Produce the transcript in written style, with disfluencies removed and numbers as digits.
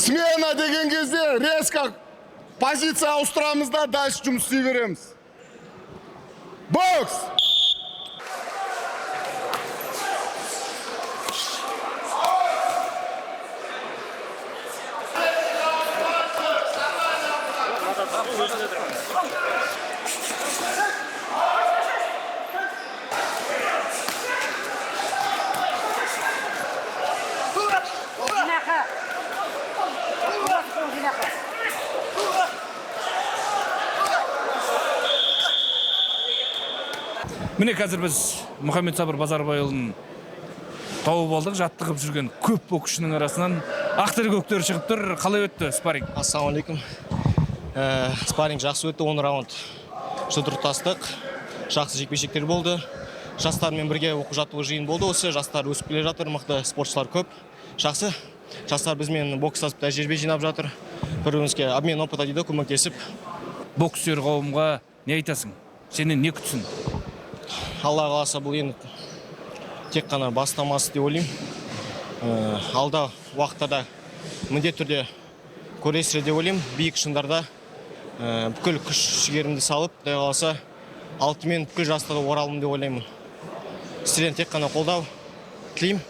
Смена деген кезде резко позиция ауыстырамыз да дальше жұмыс істей береміз. Бокс! Міне қазір біз Мұхаммед Сабыр Базарбайұлын тауып алдық, жаттығып жүрген көп боксшының арасынан ақтер көктер шығып тұр. Қалай өтті спарринг? Ассалаумалейкум. Спарринг жақсы өтті, 10 раунд жұдырықтастық. Жақсы жекпе-жектер болды. Жастармен бірге оқу-жаттығу жиын болды. Осы жастар өсіп келе жатыр, мықты спортшылар көп. Жақсы. Жастар бізмен бокстасып тәжірибе жинап жатыр. Бір-бірімізге обмен опыта дейді, көмектесіп. Боксер қауымға не айтасың? Сенен не күтсін? Алла қаласа бұл енді тек қана бастамасы деп ойлаймын. Алда уақыттарда міндетті түрде көресіздер деп ойлаймын. Биік шыңдарда бүкіл күш-жігерімді салып, Құдай қаласа алтымен бүкіл жастарға оралымын деп ойлаймын. Сіздерден тек қана қолдау тілеймін.